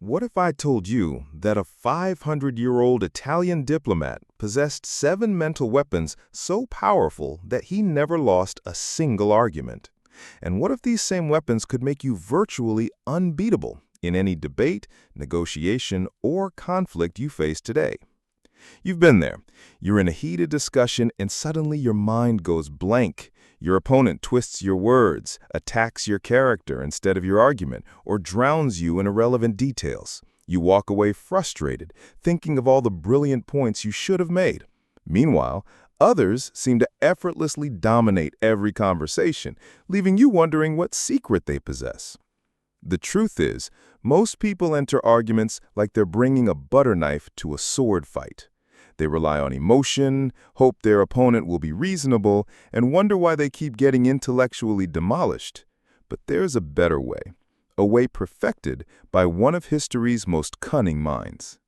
What if I told you that a 500-year-old Italian diplomat possessed 7 mental weapons so powerful that he never lost a single argument? And what if these same weapons could make you virtually unbeatable in any debate, negotiation, or conflict you face today? You've been there. You're in a heated discussion and suddenly your mind goes blank. Your opponent twists your words, attacks your character instead of your argument, or drowns you in irrelevant details. You walk away frustrated, thinking of all the brilliant points you should have made. Meanwhile, others seem to effortlessly dominate every conversation, leaving you wondering what secret they possess. The truth is, most people enter arguments like they're bringing a butter knife to a sword fight. They rely on emotion, hope their opponent will be reasonable, and wonder why they keep getting intellectually demolished. But there's a better a way perfected by one of history's most cunning minds.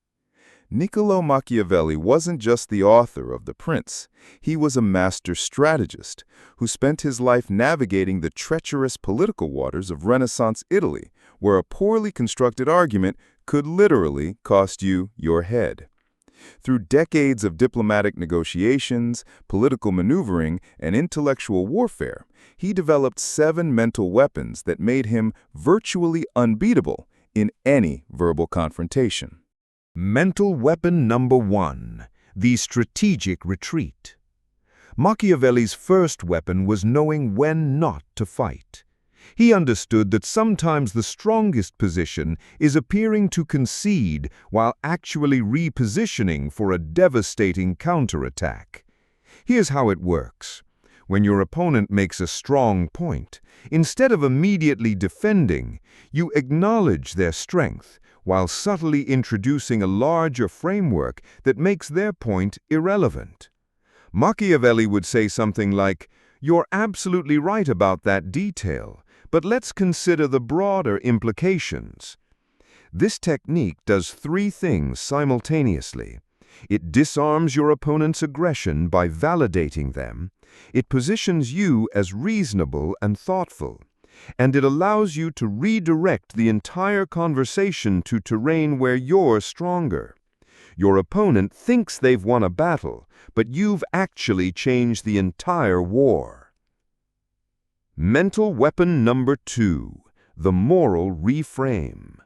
Niccolo Machiavelli wasn't just the author of The Prince. He was a master strategist who spent his life navigating the treacherous political waters of Renaissance Italy, where a poorly constructed argument could literally cost you your head. Through decades of diplomatic negotiations, political maneuvering, and intellectual warfare, he developed 7 mental weapons that made him virtually unbeatable in any verbal confrontation. Mental weapon number 1, the strategic retreat. Machiavelli's first weapon was knowing when not to fight. He understood that sometimes the strongest position is appearing to concede while actually repositioning for a devastating counterattack. Here's how it works. When your opponent makes a strong point, instead of immediately defending, you acknowledge their strength while subtly introducing a larger framework that makes their point irrelevant. Machiavelli would say something like, "You're absolutely right about that detail, but let's consider the broader implications." This technique does 3 things simultaneously. It disarms your opponent's aggression by validating them, it positions you as reasonable and thoughtful, and it allows you to redirect the entire conversation to terrain where you're stronger. Your opponent thinks they've won a battle, but you've actually changed the entire war. Mental weapon number 2, the moral reframe.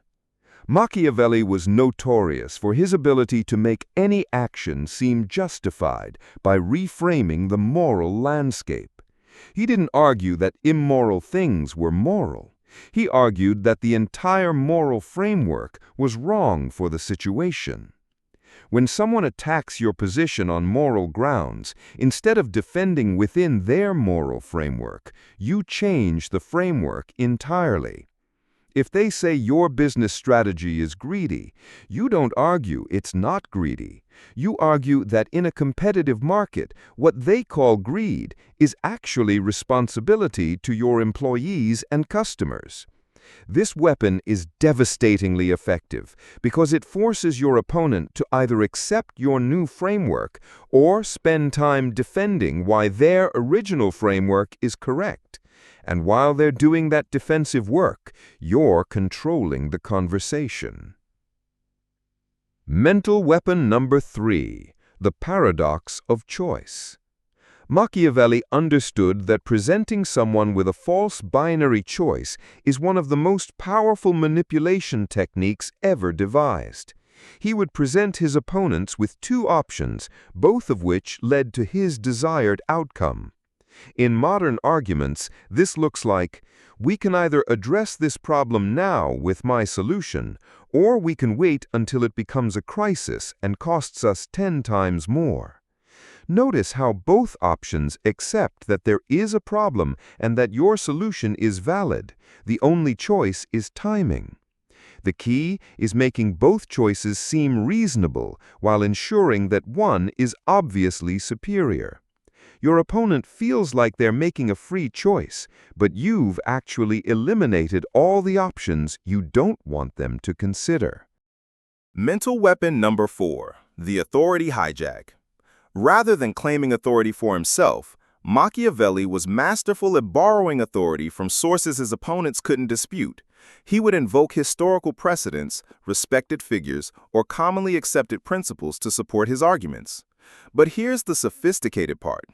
Machiavelli was notorious for his ability to make any action seem justified by reframing the moral landscape. He didn't argue that immoral things were moral. He argued that the entire moral framework was wrong for the situation. When someone attacks your position on moral grounds, instead of defending within their moral framework, you change the framework entirely. If they say your business strategy is greedy, you don't argue it's not greedy. You argue that in a competitive market, what they call greed is actually responsibility to your employees and customers. This weapon is devastatingly effective because it forces your opponent to either accept your new framework or spend time defending why their original framework is correct. And while they're doing that defensive work, you're controlling the conversation. Mental weapon number 3, the paradox of choice. Machiavelli understood that presenting someone with a false binary choice is one of the most powerful manipulation techniques ever devised. He would present his opponents with 2 options, both of which led to his desired outcome. In modern arguments, this looks like, we can either address this problem now with my solution, or we can wait until it becomes a crisis and costs us 10 times more. Notice how both options accept that there is a problem and that your solution is valid. The only choice is timing. The key is making both choices seem reasonable while ensuring that one is obviously superior. Your opponent feels like they're making a free choice, but you've actually eliminated all the options you don't want them to consider. Mental weapon number 4, the authority hijack. Rather than claiming authority for himself, Machiavelli was masterful at borrowing authority from sources his opponents couldn't dispute, He would invoke historical precedents, respected figures, or commonly accepted principles to support his arguments. But here's the sophisticated part.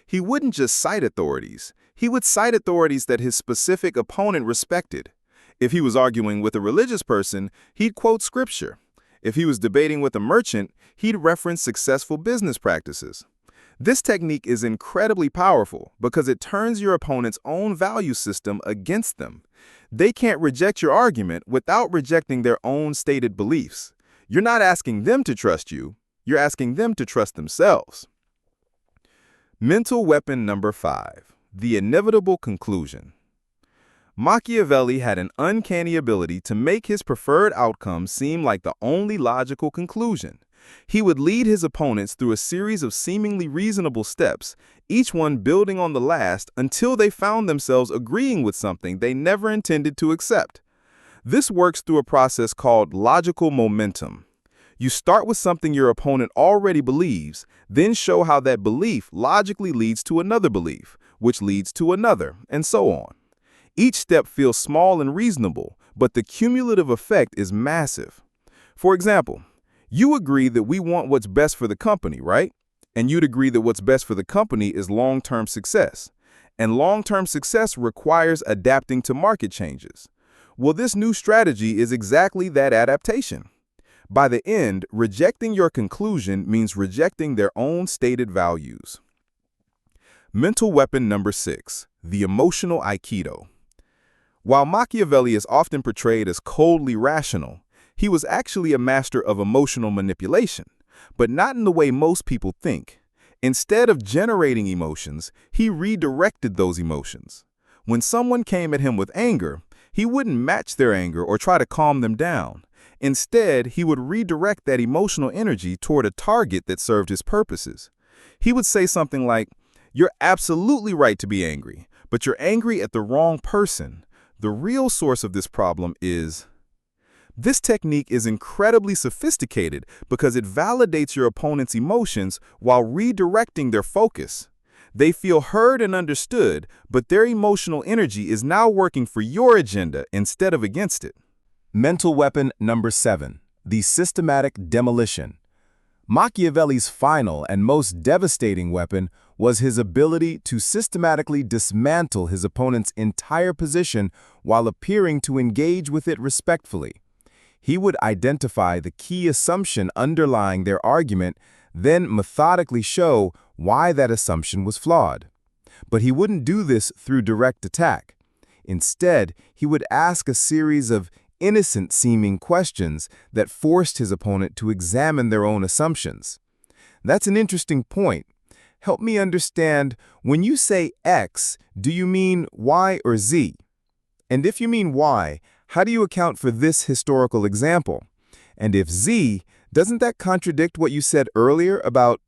He wouldn't just cite authorities. He would cite authorities that his specific opponent respected. If he was arguing with a religious person, he'd quote scripture. If he was debating with a merchant, he'd reference successful business practices. This technique is incredibly powerful because it turns your opponent's own value system against them. They can't reject your argument without rejecting their own stated beliefs. You're not asking them to trust you, you're asking them to trust themselves. Mental weapon number 5, the inevitable conclusion. Machiavelli had an uncanny ability to make his preferred outcome seem like the only logical conclusion. He would lead his opponents through a series of seemingly reasonable steps, each one building on the last until they found themselves agreeing with something they never intended to accept. This works through a process called logical momentum. You start with something your opponent already believes, then show how that belief logically leads to another belief, which leads to another, and so on. Each step feels small and reasonable, but the cumulative effect is massive. For example, you agree that we want what's best for the company, right? And you'd agree that what's best for the company is long-term success. And long-term success requires adapting to market changes. Well, this new strategy is exactly that adaptation. By the end, rejecting your conclusion means rejecting their own stated values. Mental weapon number 6, the emotional Aikido. While Machiavelli is often portrayed as coldly rational, he was actually a master of emotional manipulation, but not in the way most people think. Instead of generating emotions, he redirected those emotions. When someone came at him with anger, he wouldn't match their anger or try to calm them down. Instead, he would redirect that emotional energy toward a target that served his purposes. He would say something like, "You're absolutely right to be angry, but you're angry at the wrong person. The real source of this problem is..." This technique is incredibly sophisticated because it validates your opponent's emotions while redirecting their focus. They feel heard and understood, but their emotional energy is now working for your agenda instead of against it. Mental weapon number 7, the systematic demolition. Machiavelli's final and most devastating weapon was his ability to systematically dismantle his opponent's entire position while appearing to engage with it respectfully. He would identify the key assumption underlying their argument, then methodically show why that assumption was flawed. But he wouldn't do this through direct attack. Instead, he would ask a series of innocent-seeming questions that forced his opponent to examine their own assumptions. That's an interesting point. Help me understand, when you say X, do you mean Y or Z? And if you mean Y, how do you account for this historical example? And if Z, doesn't that contradict what you said earlier about...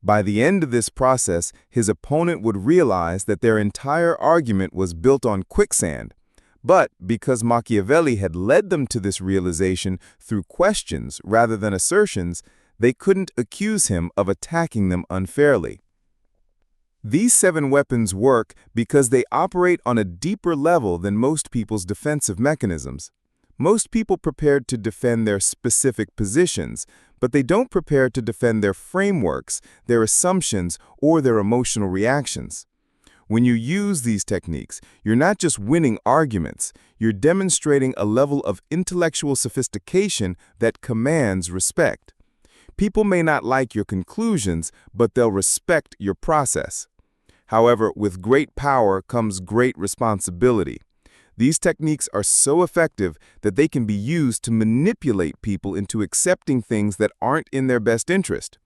By the end of this process, his opponent would realize that their entire argument was built on quicksand. But because Machiavelli had led them to this realization through questions rather than assertions, they couldn't accuse him of attacking them unfairly. These 7 weapons work because they operate on a deeper level than most people's defensive mechanisms. Most people prepare to defend their specific positions, but they don't prepare to defend their frameworks, their assumptions, or their emotional reactions. When you use these techniques, you're not just winning arguments, you're demonstrating a level of intellectual sophistication that commands respect. People may not like your conclusions, but they'll respect your process. However, with great power comes great responsibility. These techniques are so effective that they can be used to manipulate people into accepting things that aren't in their best interest.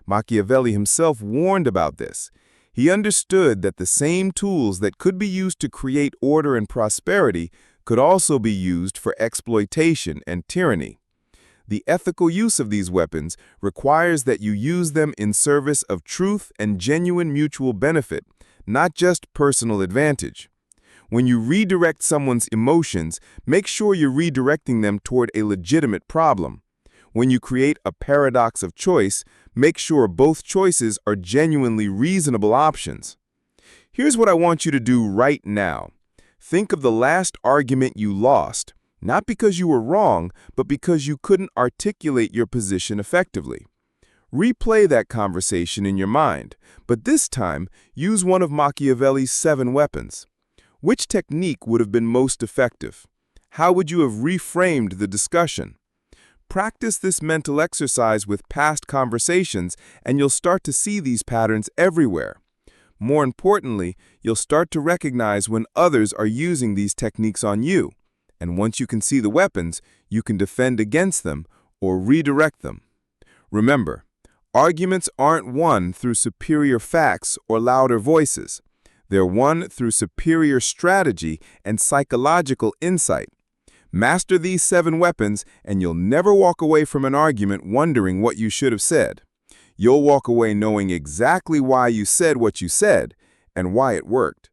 Machiavelli himself warned about this. He understood that the same tools that could be used to create order and prosperity could also be used for exploitation and tyranny. The ethical use of these weapons requires that you use them in service of truth and genuine mutual benefit, not just personal advantage. When you redirect someone's emotions, make sure you're redirecting them toward a legitimate problem. When you create a paradox of choice, make sure both choices are genuinely reasonable options. Here's what I want you to do right now. Think of the last argument you lost, not because you were wrong, but because you couldn't articulate your position effectively. Replay that conversation in your mind, but this time use one of Machiavelli's 7 weapons. Which technique would have been most effective? How would you have reframed the discussion? Practice this mental exercise with past conversations, and you'll start to see these patterns everywhere. More importantly, you'll start to recognize when others are using these techniques on you. And once you can see the weapons, you can defend against them or redirect them. Remember, arguments aren't won through superior facts or louder voices. They're won through superior strategy and psychological insight. Master these 7 weapons, and you'll never walk away from an argument wondering what you should have said. You'll walk away knowing exactly why you said what you said and why it worked.